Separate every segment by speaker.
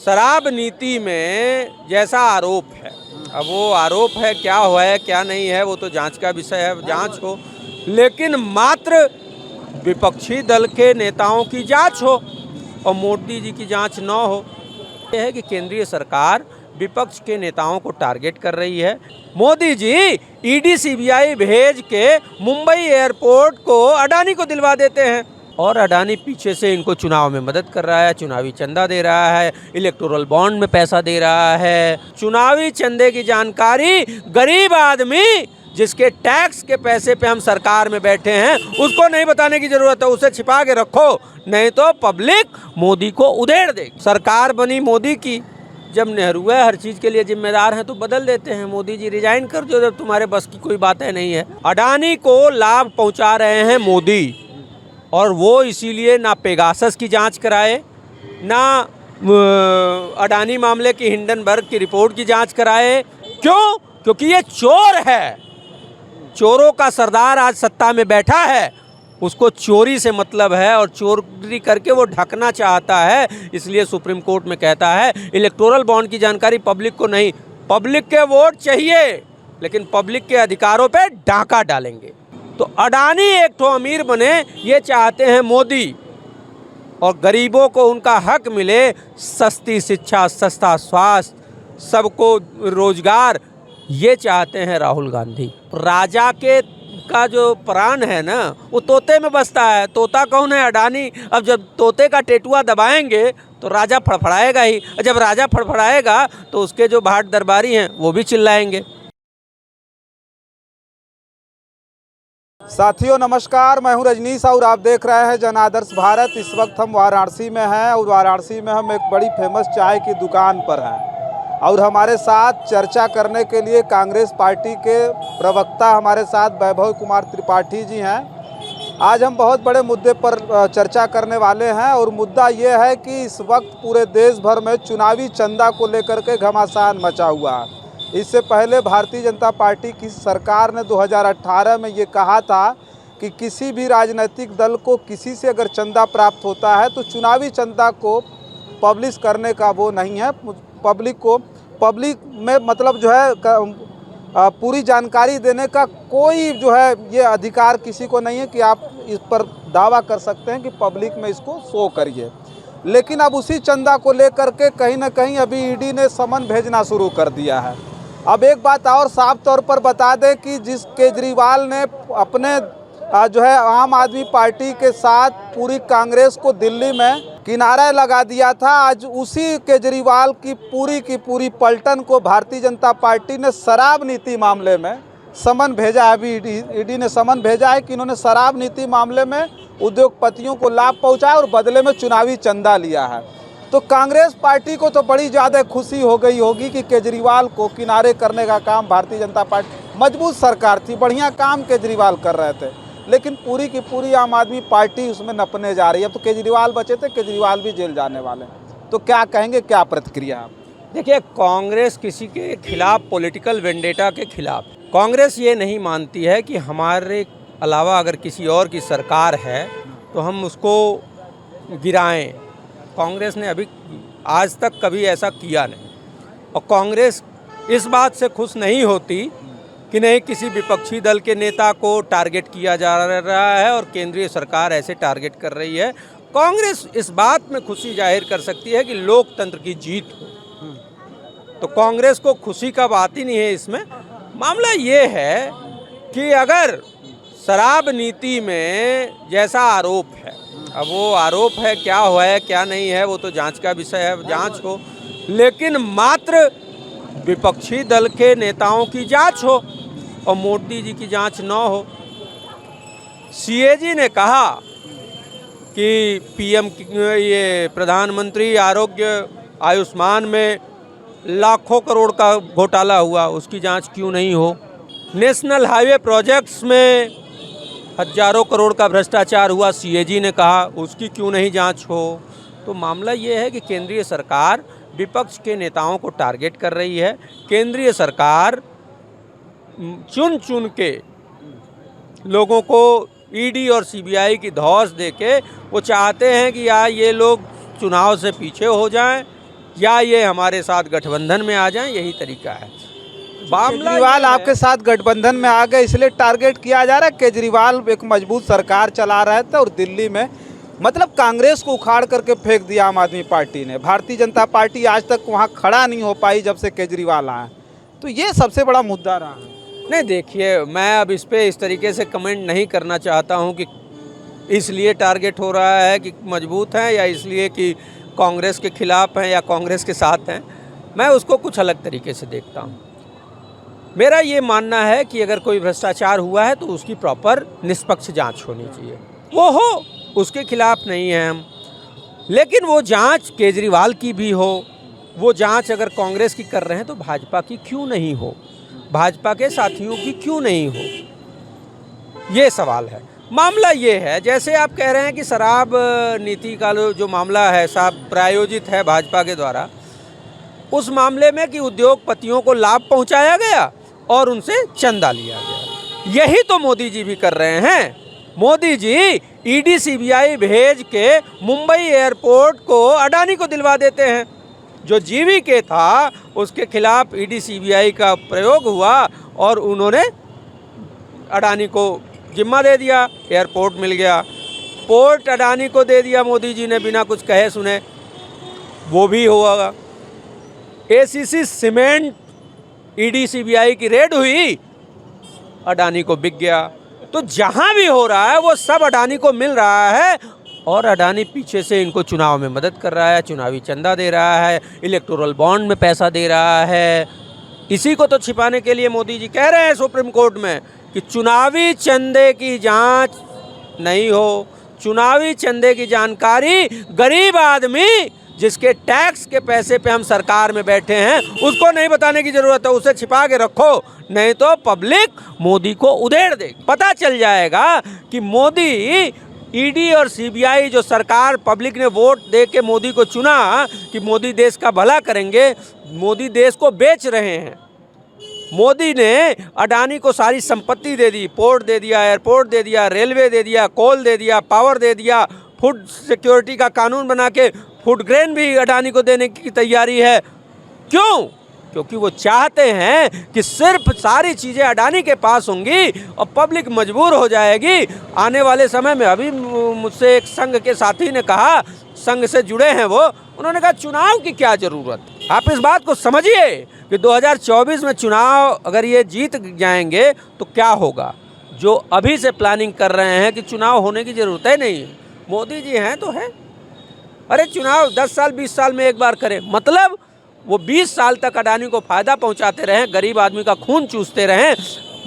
Speaker 1: शराब नीति में जैसा आरोप है, अब वो आरोप है क्या हुआ है क्या नहीं है वो तो जांच का विषय है, जांच हो, लेकिन मात्र विपक्षी दल के नेताओं की जांच हो और मोदी जी की जांच न हो। यह है कि केंद्रीय सरकार विपक्ष के नेताओं को टारगेट कर रही है। मोदी जी ईडी सीबीआई भेज के मुंबई एयरपोर्ट को अडानी को दिलवा देते हैं और अडानी पीछे से इनको चुनाव में मदद कर रहा है, चुनावी चंदा दे रहा है, इलेक्टोरल बॉन्ड में पैसा दे रहा है। चुनावी चंदे की जानकारी गरीब आदमी जिसके टैक्स के पैसे पे हम सरकार में बैठे हैं उसको नहीं बताने की जरूरत है, उसे छिपा के रखो, नहीं तो पब्लिक मोदी को उधेड़ देगी। सरकार बनी मोदी की, जब नेहरू हर चीज़ के लिए जिम्मेदार हैं तो बदल देते हैं। मोदी जी रिजाइन कर दो जब तुम्हारे बस की कोई बातें नहीं है। अडानी को लाभ पहुंचा रहे हैं मोदी और वो इसीलिए ना पेगासस की जांच कराए, ना अडानी मामले की हिंडनबर्ग की रिपोर्ट की जांच कराए। क्यों? क्योंकि ये चोर है, चोरों का सरदार आज सत्ता में बैठा है, उसको चोरी से मतलब है और चोरी करके वो ढकना चाहता है। इसलिए सुप्रीम कोर्ट में कहता है इलेक्टोरल बॉन्ड की जानकारी पब्लिक को नहीं, पब्लिक के वोट चाहिए लेकिन पब्लिक के अधिकारों पे डाका डालेंगे। तो अडानी एक तो अमीर बने ये चाहते हैं मोदी और गरीबों को उनका हक मिले, सस्ती शिक्षा, सस्ता स्वास्थ्य, सबको रोजगार, ये चाहते हैं राहुल गांधी। राजा के का जो प्राण है ना वो तोते में बसता है। तोता कौन है? अडानी। अब जब तोते का टेटुआ दबाएंगे तो राजा फड़फड़ाएगा ही, जब राजा फड़फड़ाएगा तो उसके जो भाट दरबारी हैं वो भी चिल्लाएंगे।
Speaker 2: साथियों नमस्कार, मैं हूं रजनीश और आप देख रहे हैं जन आदर्श भारत। इस वक्त हम वाराणसी में हैं और वाराणसी में हम एक बड़ी फेमस चाय की दुकान पर हैं और हमारे साथ चर्चा करने के लिए कांग्रेस पार्टी के प्रवक्ता हमारे साथ वैभव कुमार त्रिपाठी जी हैं। आज हम बहुत बड़े मुद्दे पर चर्चा करने वाले हैं और मुद्दा ये है कि इस वक्त पूरे देश भर में चुनावी चंदा को लेकर के घमासान मचा हुआ है। इससे पहले भारतीय जनता पार्टी की सरकार ने 2018 में ये कहा था कि किसी भी राजनीतिक दल को किसी से अगर चंदा प्राप्त होता है तो चुनावी चंदा को पब्लिश करने का वो नहीं है, पब्लिक में मतलब जो है पूरी जानकारी देने का कोई जो है ये अधिकार किसी को नहीं है कि आप इस पर दावा कर सकते हैं कि पब्लिक में इसको शो करिए। लेकिन अब उसी चंदा को लेकर के कहीं ना कहीं अभी ईडी ने समन भेजना शुरू कर दिया है। अब एक बात और साफ तौर पर बता दें कि जिस केजरीवाल ने अपने जो है आम आदमी पार्टी के साथ पूरी कांग्रेस को दिल्ली में किनारा लगा दिया था, आज उसी केजरीवाल की पूरी पलटन को भारतीय जनता पार्टी ने शराब नीति मामले में समन भेजा है। अभी ईडी ने समन भेजा है कि इन्होंने शराब नीति मामले में उद्योगपतियों को लाभ पहुंचाया और बदले में चुनावी चंदा लिया है। तो कांग्रेस पार्टी को तो बड़ी ज़्यादा खुशी हो गई होगी कि केजरीवाल को किनारे करने का काम भारतीय जनता पार्टी, मजबूत सरकार थी, बढ़िया काम केजरीवाल कर रहे थे, लेकिन पूरी की पूरी आम आदमी पार्टी उसमें नपने जा रही है। अब तो केजरीवाल बचे थे, केजरीवाल भी जेल जाने वाले हैं। तो क्या कहेंगे, क्या प्रतिक्रिया आप?
Speaker 1: देखिए, कांग्रेस किसी के खिलाफ पॉलिटिकल वेंडेटा के खिलाफ, कांग्रेस ये नहीं मानती है कि हमारे अलावा अगर किसी और की सरकार है तो हम उसको गिराएं। कांग्रेस ने अभी आज तक कभी ऐसा किया नहीं और कांग्रेस इस बात से खुश नहीं होती कि नहीं किसी विपक्षी दल के नेता को टारगेट किया जा रहा है और केंद्रीय सरकार ऐसे टारगेट कर रही है। कांग्रेस इस बात में खुशी जाहिर कर सकती है कि लोकतंत्र की जीत हो, तो कांग्रेस को खुशी का बात ही नहीं है इसमें। मामला ये है कि अगर शराब नीति में जैसा आरोप है, अब वो आरोप है क्या हुआ है क्या नहीं है वो तो जांच का विषय है, जांच हो, लेकिन मात्र विपक्षी दल के नेताओं की जांच हो और मोदी जी की जांच न हो। सीएजी ने कहा कि पीएम ये प्रधानमंत्री आरोग्य आयुष्मान में लाखों करोड़ का घोटाला हुआ, उसकी जांच क्यों नहीं हो। नेशनल हाईवे प्रोजेक्ट्स में हजारों करोड़ का भ्रष्टाचार हुआ, सीएजी ने कहा उसकी क्यों नहीं जांच हो। तो मामला ये है कि केंद्रीय सरकार विपक्ष के नेताओं को टारगेट कर रही है। केंद्रीय सरकार चुन चुन के लोगों को ईडी और सीबीआई की धौंस देके वो चाहते हैं कि यार ये लोग चुनाव से पीछे हो जाएं या ये हमारे साथ गठबंधन में आ जाएं, यही तरीका है। मामला
Speaker 2: केजरीवाल
Speaker 1: ये है-
Speaker 2: आपके साथ गठबंधन में आ गए, इसलिए टारगेट किया जा रहा है। केजरीवाल एक मजबूत सरकार चला रहे थे और दिल्ली में मतलब कांग्रेस को उखाड़ करके फेंक दिया आम आदमी पार्टी ने। भारतीय जनता पार्टी आज तक वहाँ खड़ा नहीं हो पाई जब से केजरीवाल आए, तो ये सबसे बड़ा मुद्दा रहा है।
Speaker 1: नहीं, देखिए, मैं अब इस पे इस तरीके से कमेंट नहीं करना चाहता हूं कि इसलिए टारगेट हो रहा है कि मजबूत हैं या इसलिए कि कांग्रेस के खिलाफ हैं या कांग्रेस के साथ हैं। मैं उसको कुछ अलग तरीके से देखता हूं। मेरा ये मानना है कि अगर कोई भ्रष्टाचार हुआ है तो उसकी प्रॉपर निष्पक्ष जांच होनी चाहिए। वो हो, उसके खिलाफ नहीं है हम, लेकिन वो जांच केजरीवाल की भी हो, वो जांच अगर कांग्रेस की कर रहे हैं तो भाजपा की क्यों नहीं हो, भाजपा के साथियों की क्यों नहीं हो, ये सवाल है। मामला ये है, जैसे आप कह रहे हैं कि शराब नीति का जो मामला है साहब प्रायोजित है भाजपा के द्वारा, उस मामले में कि उद्योगपतियों को लाभ पहुंचाया गया और उनसे चंदा लिया गया। यही तो मोदी जी भी कर रहे हैं। मोदी जी ईडी सीबीआई भेज के मुंबई एयरपोर्ट को अडानी को दिलवा देते हैं। जो जीवीके था उसके खिलाफ ईडी सीबीआई का प्रयोग हुआ और उन्होंने अडानी को जिम्मा दे दिया, एयरपोर्ट मिल गया। पोर्ट अडानी को दे दिया मोदी जी ने बिना कुछ कहे सुने, वो भी होगा। एसीसी सीमेंट ईडी सीबीआई की रेड हुई, अडानी को बिक गया। तो जहां भी हो रहा है वो सब अडानी को मिल रहा है और अडानी पीछे से इनको चुनाव में मदद कर रहा है, चुनावी चंदा दे रहा है, इलेक्टोरल बॉन्ड में पैसा दे रहा है। इसी को तो छिपाने के लिए मोदी जी कह रहे हैं सुप्रीम कोर्ट में कि चुनावी चंदे की जांच नहीं हो, चुनावी चंदे की जानकारी गरीब आदमी जिसके टैक्स के पैसे पे हम सरकार में बैठे हैं उसको नहीं बताने की जरूरत है, उसे छिपा के रखो, नहीं तो पब्लिक मोदी को उधेड़ देगी। पता चल जाएगा कि मोदी ईडी और सीबीआई जो सरकार पब्लिक ने वोट दे के मोदी को चुना कि मोदी देश का भला करेंगे, मोदी देश को बेच रहे हैं। मोदी ने अडानी को सारी संपत्ति दे दी, पोर्ट दे दिया, एयरपोर्ट दे दिया, रेलवे दे दिया, कोल दे दिया, पावर दे दिया, फूड सिक्योरिटी का कानून बना के फूड ग्रेन भी अडानी को देने की तैयारी है। क्यों? क्योंकि वो चाहते हैं कि सिर्फ सारी चीज़ें अडानी के पास होंगी और पब्लिक मजबूर हो जाएगी। आने वाले समय में अभी मुझसे एक संघ के साथी ने कहा, संघ से जुड़े हैं वो, उन्होंने कहा चुनाव की क्या ज़रूरत। आप इस बात को समझिए कि 2024 में चुनाव अगर ये जीत जाएंगे तो क्या होगा। जो अभी से प्लानिंग कर रहे हैं कि चुनाव होने की ज़रूरत ही नहीं है, मोदी जी हैं तो है। अरे चुनाव 10 साल 20 साल में एक बार करें, मतलब वो 20 साल तक अडानी को फ़ायदा पहुंचाते रहें, गरीब आदमी का खून चूसते रहें।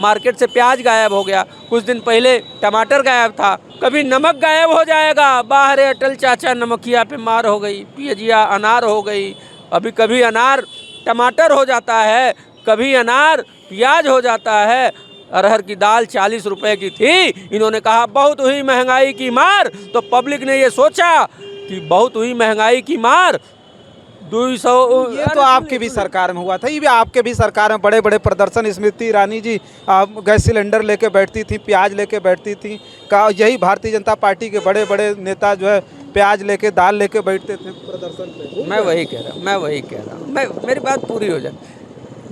Speaker 1: मार्केट से प्याज गायब हो गया, कुछ दिन पहले टमाटर गायब था, कभी नमक गायब हो जाएगा। बाहर अटल चाचा नमकिया पे मार हो गई, पियजिया अनार हो गई। अभी कभी अनार टमाटर हो जाता है, कभी अनार प्याज हो जाता है। अरहर की दाल 40 रुपए की थी, इन्होंने कहा बहुत हुई महंगाई की मार, तो पब्लिक ने ये सोचा कि बहुत हुई महंगाई की मार 200।
Speaker 2: ये तो आपकी भी सरकार में हुआ था, ये भी आपके भी सरकार में बड़े बड़े प्रदर्शन। स्मृति ईरानी जी गैस सिलेंडर लेके बैठती थी, प्याज लेके बैठती थी, का यही भारतीय जनता पार्टी के बड़े बड़े नेता जो है प्याज लेके दाल लेके बैठते थे प्रदर्शन पे।
Speaker 1: मैं वही कह रहा हूँ, मेरी बात पूरी हो जाए।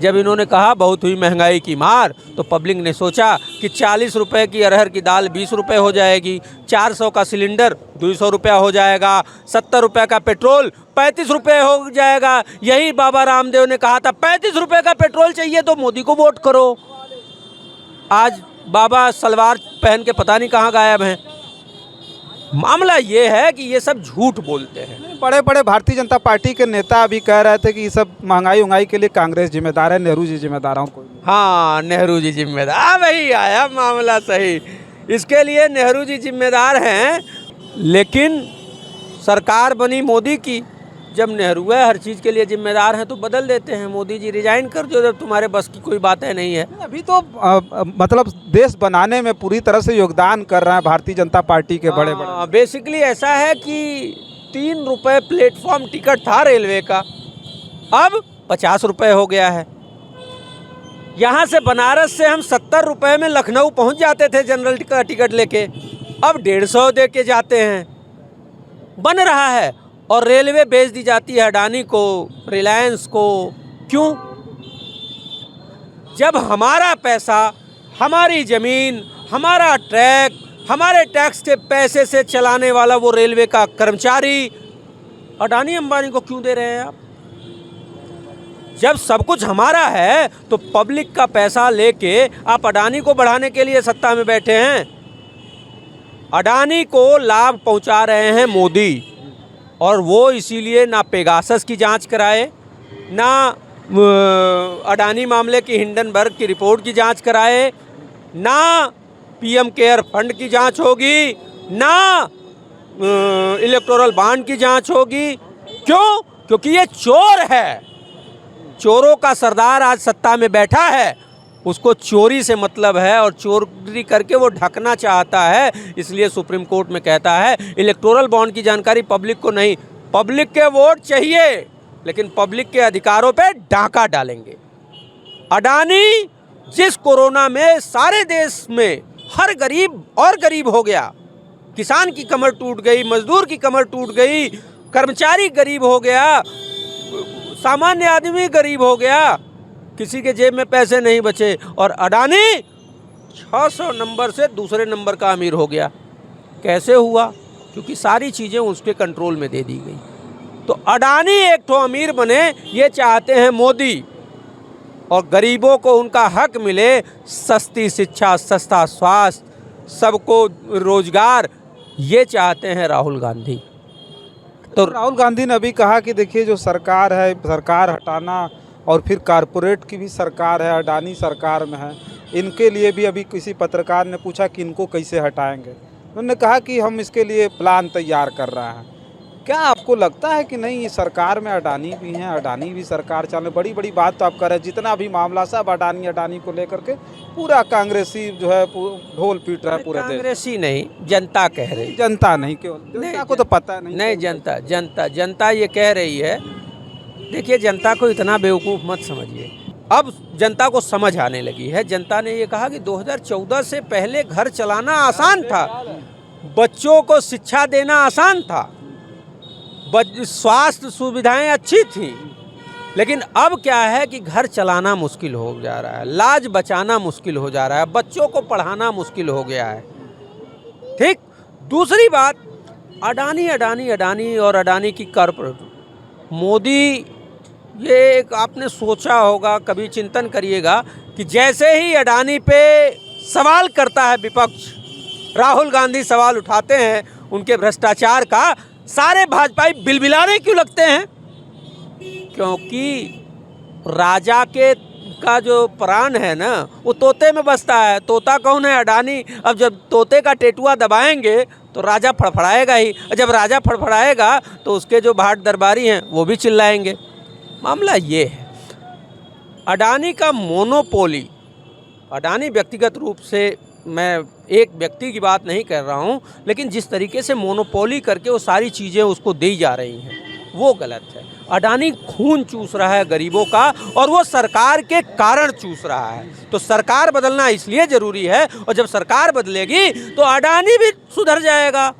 Speaker 1: जब इन्होंने कहा बहुत हुई महंगाई की मार, तो पब्लिक ने सोचा कि 40 रुपए की अरहर की दाल 20 रुपए हो जाएगी, 400 का सिलेंडर 200 रुपया हो जाएगा, 70 रुपये का पेट्रोल 35 रुपये हो जाएगा। यही बाबा रामदेव ने कहा था 35 रुपये का पेट्रोल चाहिए तो मोदी को वोट करो। आज बाबा सलवार पहन के पता नहीं कहाँ गायब हैं। मामला ये है कि ये सब झूठ बोलते हैं।
Speaker 2: बड़े बड़े भारतीय जनता पार्टी के नेता अभी कह रहे थे कि ये सब महंगाई के लिए कांग्रेस जिम्मेदार है, नेहरू जी जिम्मेदार हैं कोई।
Speaker 1: हाँ, नेहरू जी जिम्मेदार, वही आया मामला सही। इसके लिए नेहरू जी जिम्मेदार हैं, लेकिन सरकार बनी मोदी की। जब नेहरू है हर चीज़ के लिए जिम्मेदार हैं तो बदल देते हैं। मोदी जी रिजाइन कर दो जब तुम्हारे बस की कोई बात नहीं है।
Speaker 2: अभी तो मतलब देश बनाने में पूरी तरह से योगदान कर रहे हैं भारतीय जनता पार्टी के बड़े बड़े।
Speaker 1: बेसिकली ऐसा है कि 3 रुपये प्लेटफॉर्म टिकट था रेलवे का, अब 50 रुपये हो गया है। यहाँ से बनारस से हम 70 रुपये में लखनऊ पहुँच जाते थे जनरल का टिकट लेके, अब 150 दे के जाते हैं। बन रहा है और रेलवे बेच दी जाती है अडानी को, रिलायंस को। क्यों? जब हमारा पैसा, हमारी ज़मीन, हमारा ट्रैक, हमारे टैक्स के पैसे से चलाने वाला वो रेलवे का कर्मचारी अडानी अंबानी को क्यों दे रहे हैं आप? जब सब कुछ हमारा है तो पब्लिक का पैसा लेके आप अडानी को बढ़ाने के लिए सत्ता में बैठे हैं। अडानी को लाभ पहुंचा रहे हैं मोदी, और वो इसीलिए ना पेगासस की जांच कराए, ना अडानी मामले की हिंडनबर्ग की रिपोर्ट की जांच कराए, ना पीएम केयर फंड की जांच होगी, ना इलेक्टोरल बॉन्ड की जांच होगी। क्यों? क्योंकि ये चोर है। चोरों का सरदार आज सत्ता में बैठा है, उसको चोरी से मतलब है और चोरी करके वो ढकना चाहता है। इसलिए सुप्रीम कोर्ट में कहता है इलेक्टोरल बॉन्ड की जानकारी पब्लिक को नहीं, पब्लिक के वोट चाहिए लेकिन पब्लिक के अधिकारों पे डाका डालेंगे। अडानी जिस कोरोना में सारे देश में हर गरीब और गरीब हो गया, किसान की कमर टूट गई, मजदूर की कमर टूट गई, कर्मचारी गरीब हो गया, सामान्य आदमी गरीब हो गया, किसी के जेब में पैसे नहीं बचे, और अडानी 600 नंबर से दूसरे नंबर का अमीर हो गया। कैसे हुआ? क्योंकि सारी चीज़ें उसके कंट्रोल में दे दी गई। तो अडानी एक तो अमीर बने ये चाहते हैं मोदी, और गरीबों को उनका हक मिले, सस्ती शिक्षा, सस्ता स्वास्थ्य, सबको रोजगार, ये चाहते हैं राहुल गांधी।
Speaker 2: तो राहुल गांधी ने अभी कहा कि देखिए जो सरकार है, सरकार हटाना, और फिर कारपोरेट की भी सरकार है, अडानी सरकार में है, इनके लिए भी अभी किसी पत्रकार ने पूछा कि इनको कैसे हटाएंगे। उन्होंने कहा कि हम इसके लिए प्लान तैयार कर रहे हैं। क्या आपको लगता है कि नहीं, इस सरकार में अडानी भी हैं, अडानी भी सरकार चल, बड़ी बड़ी बात तो आप कर रहे हैं, जितना भी मामला सब अडानी को लेकर के पूरा कांग्रेसी जो है ढोल पीट रहा है पूरे देश।
Speaker 1: कांग्रेसी नहीं, जनता कह रही,
Speaker 2: जनता नहीं, केवल जनता को तो पता नहीं।
Speaker 1: जनता ये कह रही है। देखिए, जनता को इतना बेवकूफ़ मत समझिए, अब जनता को समझ आने लगी है। जनता ने ये कहा कि 2014 से पहले घर चलाना आसान था, बच्चों को शिक्षा देना आसान था, स्वास्थ्य सुविधाएं अच्छी थी, लेकिन अब क्या है कि घर चलाना मुश्किल हो जा रहा है, लाज बचाना मुश्किल हो जा रहा है, बच्चों को पढ़ाना मुश्किल हो गया है। ठीक। दूसरी बात, अडानी और अडानी की कॉर्पोरेट, मोदी, ये एक आपने सोचा होगा, कभी चिंतन करिएगा कि जैसे ही अडानी पे सवाल करता है विपक्ष, राहुल गांधी सवाल उठाते हैं उनके भ्रष्टाचार का, सारे भाजपाई बिलबिलाने क्यों लगते हैं? क्योंकि राजा का जो प्राण है ना, वो तोते में बसता है। तोता कौन है? अडानी। अब जब तोते का टेटुआ दबाएंगे तो राजा फड़फड़ाएगा ही, और जब राजा फड़फड़ाएगा तो उसके जो भाट दरबारी हैं वो भी चिल्लाएंगे। मामला ये है, अडानी का मोनोपोली, अडानी व्यक्तिगत रूप से, मैं एक व्यक्ति की बात नहीं कर रहा हूँ, लेकिन जिस तरीके से मोनोपोली करके वो सारी चीज़ें उसको दी जा रही हैं वो गलत है। अडानी खून चूस रहा है गरीबों का, और वो सरकार के कारण चूस रहा है। तो सरकार बदलना इसलिए ज़रूरी है, और जब सरकार बदलेगी तो अडानी भी सुधर जाएगा,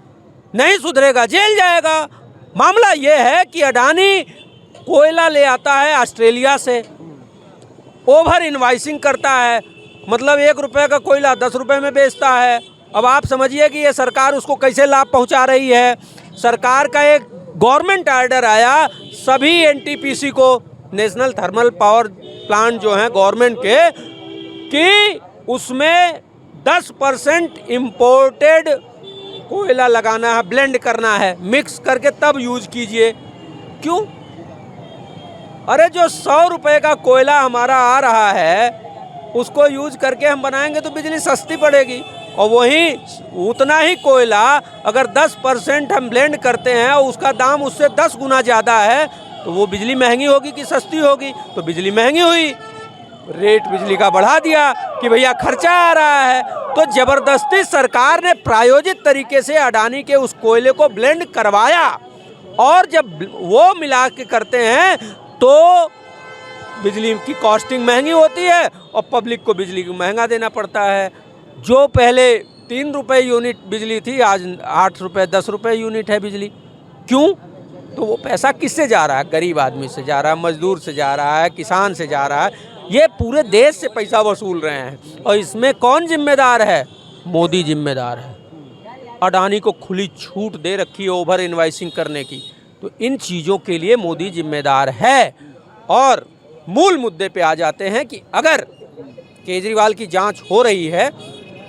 Speaker 1: नहीं सुधरेगा जेल जाएगा। मामला ये है कि अडानी कोयला ले आता है ऑस्ट्रेलिया से, ओवर इनवाइसिंग करता है, मतलब 1 रुपये का कोयला 10 रुपये में बेचता है। अब आप समझिए कि ये सरकार उसको कैसे लाभ पहुंचा रही है। सरकार का एक गवर्नमेंट ऑर्डर आया सभी एनटीपीसी को, नेशनल थर्मल पावर प्लांट जो हैं गवर्नमेंट के, कि उसमें 10% इम्पोर्टेड कोयला लगाना है, ब्लेंड करना है, मिक्स करके तब यूज कीजिए। क्यों? अरे जो 100 रुपये का कोयला हमारा आ रहा है उसको यूज करके हम बनाएंगे तो बिजली सस्ती पड़ेगी, और वहीं उतना ही कोयला अगर 10% हम ब्लेंड करते हैं और उसका दाम उससे 10 गुना ज़्यादा है तो वो बिजली महंगी होगी कि सस्ती होगी? तो बिजली महंगी हुई, रेट बिजली का बढ़ा दिया कि भैया खर्चा आ रहा है। तो ज़बरदस्ती सरकार ने प्रायोजित तरीके से अडानी के उस कोयले को ब्लेंड करवाया, और जब वो मिला के करते हैं तो बिजली की कॉस्टिंग महंगी होती है और पब्लिक को बिजली को महंगा देना पड़ता है। जो पहले 3 रुपये यूनिट बिजली थी, आज 8 रुपये 10 रुपये यूनिट है बिजली। क्यों? तो वो पैसा किससे जा रहा है? गरीब आदमी से जा रहा है, मजदूर से जा रहा है, किसान से जा रहा है। ये पूरे देश से पैसा वसूल रहे हैं और इसमें कौन जिम्मेदार है? मोदी जिम्मेदार है। अडानी को खुली छूट दे रखी है ओवर इनवाइसिंग करने की, तो इन चीज़ों के लिए मोदी जिम्मेदार है। और मूल मुद्दे पे आ जाते हैं कि अगर केजरीवाल की जांच हो रही है,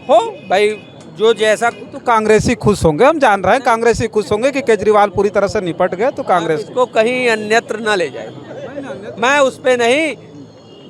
Speaker 1: हो भाई, जो जैसा
Speaker 2: तो कांग्रेसी खुश होंगे, हम जान रहे हैं कांग्रेसी खुश होंगे कि केजरीवाल पूरी तरह से निपट गए, तो कांग्रेस
Speaker 1: इसको कहीं अन्यत्र न ले जाए। मैं उस पे नहीं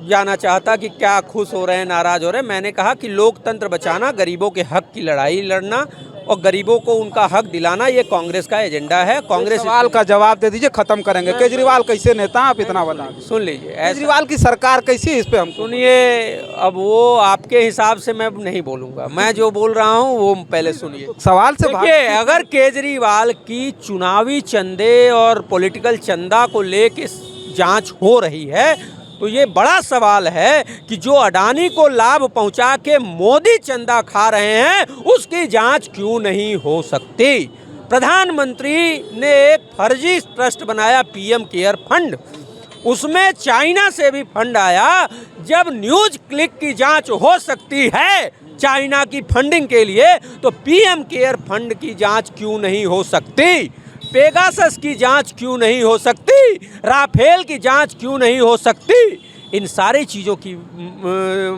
Speaker 1: जाना चाहता कि क्या खुश हो रहे हैं, नाराज हो रहे हैं। मैंने कहा कि लोकतंत्र बचाना, गरीबों के हक की लड़ाई लड़ना और गरीबों को उनका हक दिलाना, ये कांग्रेस का एजेंडा है। कांग्रेस
Speaker 2: सवाल का जवाब दे दीजिए, खत्म करेंगे। केजरीवाल कैसे नेता, आप इतना बता दीजिए।
Speaker 1: सुन लीजिए,
Speaker 2: केजरीवाल की सरकार कैसी है, इस पे हम
Speaker 1: सुनिए। अब वो आपके हिसाब से मैं नहीं बोलूँगा, मैं जो बोल रहा हूँ वो पहले सुनिए।
Speaker 2: सवाल से
Speaker 1: देखिए, अगर केजरीवाल की चुनावी चंदे और पॉलिटिकल चंदा को लेके जांच हो रही है, तो ये बड़ा सवाल है कि जो अडानी को लाभ पहुंचा के मोदी चंदा खा रहे हैं, उसकी जांच क्यों नहीं हो सकती? प्रधानमंत्री ने एक फर्जी ट्रस्ट बनाया, पीएम केयर फंड। उसमें चाइना से भी फंड आया। जब न्यूज क्लिक की जांच हो सकती है चाइना की फंडिंग के लिए, तो पीएम केयर फंड की जांच क्यों नहीं हो सकती? पेगासस की जांच क्यों नहीं हो सकती? राफेल की जांच क्यों नहीं हो सकती? इन सारी चीज़ों की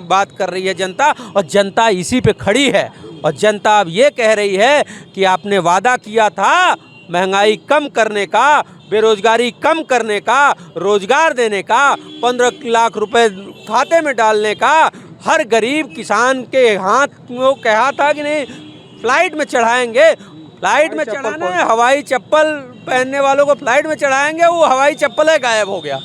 Speaker 1: बात कर रही है जनता, और जनता इसी पे खड़ी है। और जनता अब ये कह रही है कि आपने वादा किया था महंगाई कम करने का, बेरोजगारी कम करने का, रोजगार देने का, 15 लाख रुपए खाते में डालने का, हर गरीब किसान के हाथ वो कहा था कि नहीं फ्लाइट में चढ़ाएंगे। फ्लाइट में चढ़ाना है, हवाई चप्पल पहनने वालों को फ्लाइट में चढ़ाएंगे, वो हवाई चप्पल है गायब हो गया।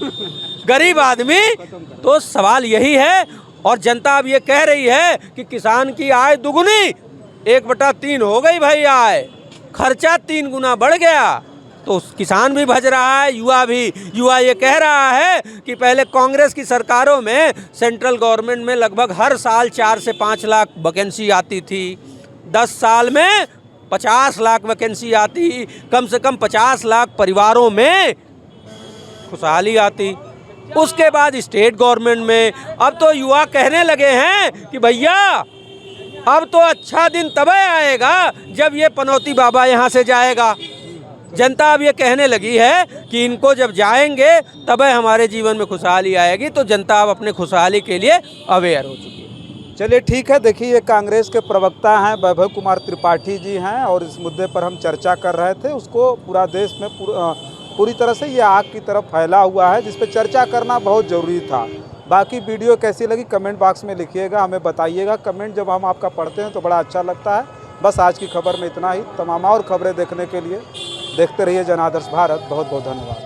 Speaker 1: गरीब आदमी। तो सवाल यही है, और जनता अब ये कह रही है कि किसान की आय दुगुनी 1/3 हो गई भाई आय, खर्चा 3 गुना बढ़ गया। तो किसान भी भज रहा है, युवा भी। युवा ये कह रहा है कि पहले कांग्रेस की सरकारों में सेंट्रल गवर्नमेंट में लगभग हर साल 4 से 5 लाख वैकेंसी आती थी। 10 साल में 50 लाख वैकेंसी आती, कम से कम 50 लाख परिवारों में खुशहाली आती। उसके बाद स्टेट गवर्नमेंट में अब तो युवा कहने लगे हैं कि भैया अब तो अच्छा दिन तब आएगा जब ये पनौती बाबा यहाँ से जाएगा। जनता अब ये कहने लगी है कि इनको जब जाएंगे तब हमारे जीवन में खुशहाली आएगी। तो जनता अब अपने खुशहाली के लिए अवेयर हो चुकी है।
Speaker 2: चलिए ठीक है। देखिए, ये कांग्रेस के प्रवक्ता हैं वैभव कुमार त्रिपाठी जी हैं, और इस मुद्दे पर हम चर्चा कर रहे थे। उसको पूरा देश में पूरी तरह से ये आग की तरफ फैला हुआ है, जिस पर चर्चा करना बहुत ज़रूरी था। बाकी वीडियो कैसी लगी कमेंट बॉक्स में लिखिएगा, हमें बताइएगा। कमेंट जब हम आपका पढ़ते हैं तो बड़ा अच्छा लगता है। बस आज की खबर में इतना ही। तमाम और खबरें देखने के लिए देखते रहिए जनादर्श भारत। बहुत बहुत धन्यवाद।